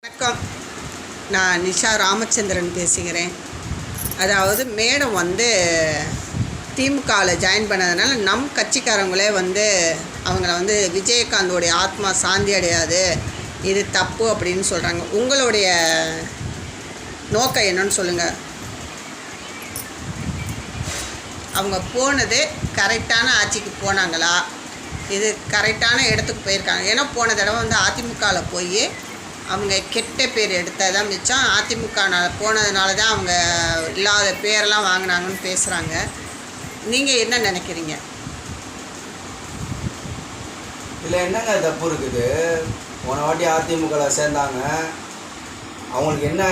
வணக்கம். நான் நிஷா ராமச்சந்திரன் பேசுகிறேன். அதாவது மேடம் திமுகவில் ஜாயின் பண்ணதுனால நம் கட்சிக்காரங்களே அவங்கள விஜயகாந்தோடைய ஆத்மா சாந்தி அடையாது, இது தப்பு அப்படின்னு சொல்கிறாங்க. உங்களுடைய நோக்கம் என்னன்னு சொல்லுங்கள். அவங்க போனது கரெக்டான ஆட்சிக்கு போனாங்களா, இது கரெக்டான இடத்துக்கு போயிருக்காங்க? ஏன்னா போன தடவை அதிமுகவில் போய் அவங்க கெட்ட பேர் எடுத்ததான் மிச்சம். அதிமுக போனதுனால தான் அவங்க இல்லாத பேரெல்லாம் வாங்கினாங்கன்னு பேசுகிறாங்க. நீங்கள் என்ன நினைக்கிறீங்க? இதில் என்னங்க தப்பு இருக்குது? போன வாட்டி அதிமுகவில் சேர்ந்தாங்க, அவங்களுக்கு என்ன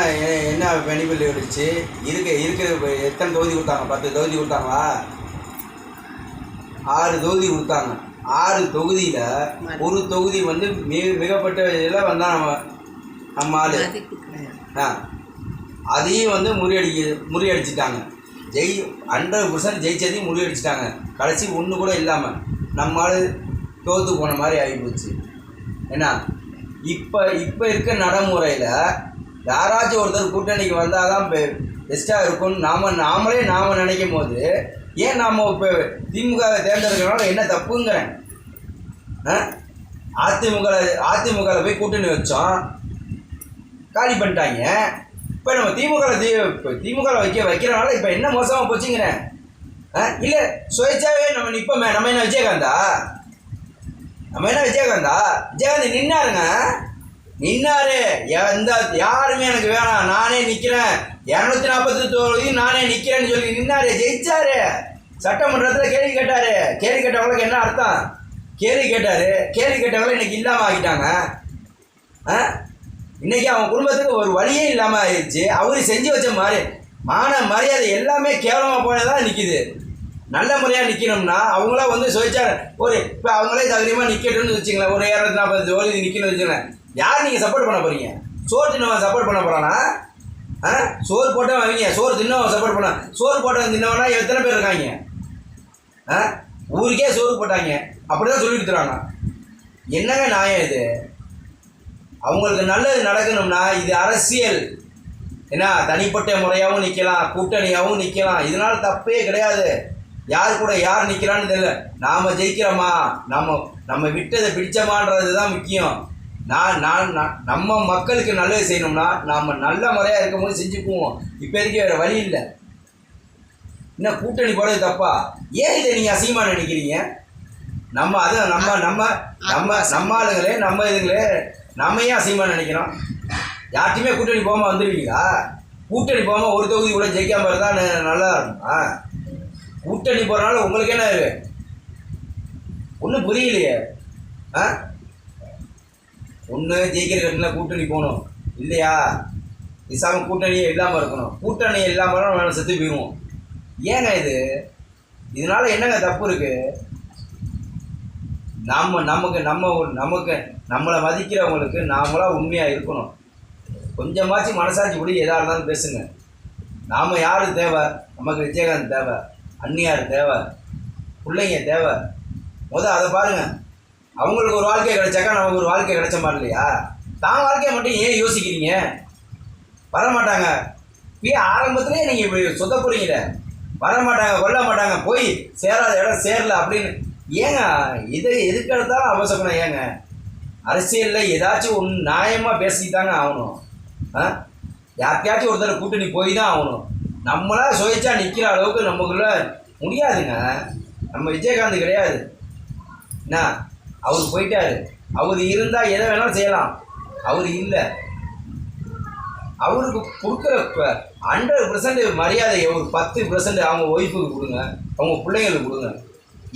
என்ன பெனிஃபிட் இருந்துச்சு? இருக்கிற எத்தனை தொகுதி கொடுத்தாங்க? 10 தொகுதி கொடுத்தாங்களா? 6 தொகுதி கொடுத்தாங்க. 6 தொகுதியில் ஒரு தொகுதி மிகப்பட்ட இதில் வந்தால் நம்ம ஆள் அதையும் முறியடிச்சிட்டாங்க. 100% ஜெயிச்சதையும் முறியடிச்சிட்டாங்க. கடைசி ஒன்று கூட இல்லாமல் நம்ம ஆள் தோற்று போன மாதிரி ஆகிப்போச்சு. ஏன்னா இப்போ இருக்க நடைமுறையில் யாராச்சும் ஒருத்தர் கூட்டணிக்கு வந்தால் தான் பெஸ்ட்டாக இருக்கும்னு நாம நினைக்கும் போது, ஏன் நாம் இப்போ திமுகவை தேர்ந்தெடுக்கிறனால என்ன தப்புங்கிறேன்? அதிமுகவில் போய் கூட்டணி வச்சோம், காலி பண்ணிட்டாங்க. இப்போ நம்ம திமுகவில் வைக்கிறனால இப்போ என்ன மோசமாக போச்சுங்கிறேன். இல்லை சுயேட்சாவே நம்ம நிற்போமே. நம்ம என்ன விஜயகாந்தா? விஜயகாந்த் நின்னாரு. யாருமே எனக்கு வேணாம், நானே நிற்கிறேன், 240 நானே நிற்கிறேன்னு சொல்லி நின்னாரு, ஜெயிச்சாரு. சட்டமன்றத்தில் கேள்வி கேட்டார். கேள்வி கேட்டவங்களுக்கு என்ன அர்த்தம்? கேள்வி கேட்டவங்களை இன்னைக்கு இல்லாமல் ஆகிட்டாங்க. இன்னைக்கு அவன் குடும்பத்துக்கு ஒரு வழியே இல்லாமல் ஆயிடுச்சு. அவரு செஞ்சு வச்ச மாதிரி மரியாதை எல்லாமே கேவலமாக போனதான் நிற்கிது. நல்ல முறையாக நிற்கணும்னா அவங்களாம் சுயேட்சா இப்போ அவங்களே தகுதியமாக நிற்கட்டும்னு வச்சுங்களேன். ஒரு 240 தொகுதி நிற்கணும்னு வச்சுங்களேன். யார் நீங்கள் சப்போர்ட் பண்ண போகிறீங்க? சோறு தின்னவன் சப்போர்ட் பண்ண போகிறானா? சோறு போட்டவன் அவங்க, சோறு தின்னவன் சப்போர்ட் பண்ண. சோறு போட்டவன் தின்னவனா எத்தனை பேர் இருக்காங்க? ஊருக்கே சோறு போட்டாங்க, அப்படி தான் சொல்லி கொடுத்துறாங்க. என்னங்க நியாயம் இது? அவங்களுக்கு நல்லது நடக்கணும்னா இது அரசியல். ஏன்னா தனிப்பட்ட முறையாகவும் நிற்கலாம், கூட்டணியாகவும் நிற்கலாம். இதனால் தப்பே கிடையாது. யார் கூட யார் நிற்கிறான்னு தெரியல. நாம் ஜெயிக்கிறோமா, நம்ம விட்டதை பிடிச்சோமான்றது தான் முக்கியம். நம்ம மக்களுக்கு நல்லது செய்யணும்னா நாம் நல்ல முறையாக இருக்கும்போது செஞ்சுக்குவோம். இப்போ இருக்க வேறு வழி இல்லை. இன்னும் கூட்டணி போகிறது தப்பா? ஏன் இதை நீங்கள் அசிங்கமாக நினைக்கிறீங்க? நம்ம ஆளுங்களே, நம்ம இதுங்களே நம்ம ஏன் அசிங்கமாக நினைக்கிறோம்? யார்ட்டையுமே கூட்டணி போகாமல் வந்துடுவீங்களா? கூட்டணி போகாமல் ஒரு தொகுதி கூட ஜெயிக்காமல் இருந்தால் நல்லா இருக்குமா? கூட்டணி போகிறனால உங்களுக்கு என்ன இருக்கு? ஒன்றும் புரியலையே. ஒன்று ஜெயிக்கிற கட்டில் கூட்டணி போகணும், இல்லையா இசாமல் கூட்டணியே இல்லாமல் இருக்கணும். கூட்டணியே இல்லாமல் நம்ம செத்து போயிடுவோம். ஏங்க இது? இதனால் என்னங்க தப்பு இருக்குது? நமக்கு நம்மளை மதிக்கிறவங்களுக்கு நாமளாக உண்மையாக இருக்கணும். கொஞ்சமாச்சும் மனசாட்சி படி எதாக இருந்தாலும் பேசுங்க. நாம் யார் தேவை? நமக்கு விஜயகாந்த் தேவை, அந்நியார் தேவை, பிள்ளைங்க தேவை. அதை பாருங்கள். அவங்களுக்கு ஒரு வாழ்க்கை கிடைச்சாக்கா நமக்கு ஒரு வாழ்க்கை கிடைச்ச மாதிரி இல்லையா? தான் வாழ்க்கையை மட்டும் ஏன் யோசிக்கிறீங்க? வரமாட்டாங்க. ஆரம்பத்துலேயே நீங்கள் இப்படி சொத்த போகிறீங்களே. வரமாட்டாங்க, கொல்ல மாட்டாங்க, போய் சேராத இடம் சேரல அப்படின்னு ஏங்க? இதை எதுக்கு எடுத்தாலும் அவசரம் ஏங்க? அரசியலில் ஏதாச்சும் ஒன்று நியாயமாக பேசித்தாங்க ஆகணும். யார்கிட்டையாச்சும் ஒருத்தர் கூட்டணி போய் தான் ஆகணும். நம்மளா சுயேட்சா நிற்கிற அளவுக்கு நமக்குள்ள முடியாதுங்க. நம்ம விஜயகாந்த் கிடையாது. என்ன அவர் போயிட்டாரு. அவர் இருந்தால் எதை வேணாலும் செய்யலாம். அவர் இல்லை. அவருக்கு கொடுக்குற 100% மரியாதையை ஒரு 10% அவங்க ஒய்ஃபுக்கு கொடுங்க, அவங்க பிள்ளைங்களுக்கு கொடுங்க.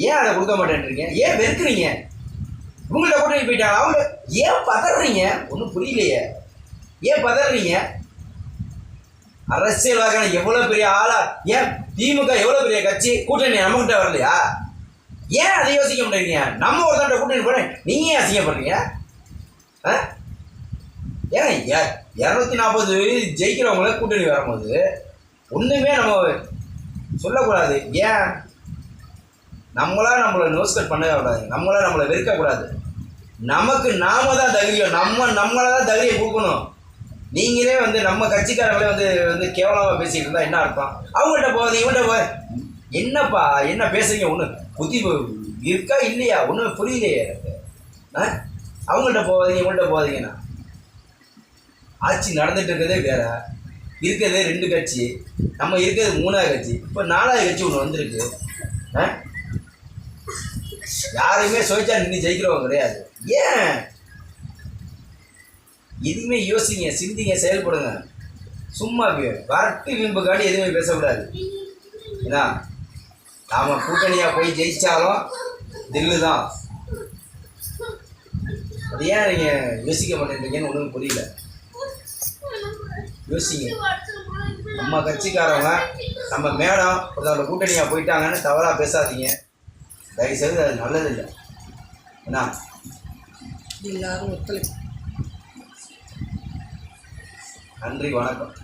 ஏன் அதை கொடுக்க மாட்டேன்றீங்க? ஏன் வெறுக்கிறீங்க? உங்கள்கிட்ட கூட்டணி போயிட்டாங்க, அவங்க ஏன் பதறீங்க? ஒன்றும் புரியலையே. ஏன் பதறீங்க? அரசியல்வாக எவ்வளோ பெரிய ஆளா? ஏன் திமுக எவ்வளோ பெரிய கட்சி, கூட்டணி நம்மகிட்ட வரலையா? ஏன் அதை யோசிக்க மாட்டேங்கிறீங்க? நம்ம ஒருத்தண்ட கூட்டணி போட நீங்கள் ஏன் அசிங்கப்படுறீங்க? ஏங்க 240 ஜெயிக்கிறவங்கள கூட்டணி வரும்போது ஒன்றுமே நம்ம சொல்லக்கூடாது. ஏன் நம்மளை நோஸ்கட் பண்ணவே கூடாது, நம்மளை வெறுக்கக்கூடாது. நமக்கு நாம தான் தகுதியும், நம்மளை தான் தகுதியை கொடுக்கணும். நீங்களே வந்து நம்ம கட்சிக்காரங்களே வந்து வந்து கேவலமாக பேசிக்கிட்டு இருந்தால் என்ன அர்த்தம்? அவங்கள்ட்ட போகாதீங்க, இவங்கள்ட்ட போக என்னப்பா என்ன பேசுறீங்க? ஒன்று புத்தி இருக்கா இல்லையா? ஒன்றும் புரியலையே எனக்கு. அவங்கள்ட்ட போகாதீங்க, இவங்கள்ட்ட போகாதீங்கண்ணா. ஆட்சி நடந்துட்டு இருக்கிறதே வேற, இருக்கிறதே 2 கட்சி, நம்ம இருக்கிறது 3வது கட்சி, இப்போ 4வது கட்சி ஒன்று வந்திருக்கு. யாரையுமே சுயேட்சா நின்று ஜெயிக்கிறவங்க கிடையாது. ஏன் எதுவுமே யோசிங்க, சிந்திங்க, செயல்படுங்க. சும்மா வரட்டு வீம்புக்காண்டி எதுவுமே பேசக்கூடாது. ஏன்னா நாம் கூட்டணியாக போய் ஜெயிச்சாலும் தில்லு தான். அது ஏன் நீங்கள் யோசிக்க மாட்டேன்றீங்கன்னு ஒன்றும் புரியல. யோசிங்க. நம்ம கட்சிக்காரவங்க நம்ம மேடம் ஒருத்தவங்க கூட்டணியாக போயிட்டாங்கன்னு தவறாக பேசாதீங்க தயவுசெய்து. அது நல்லதில்லை. ஏன்னா எல்லாரும் ஒத்துழைப்பு. நன்றி, வணக்கம்.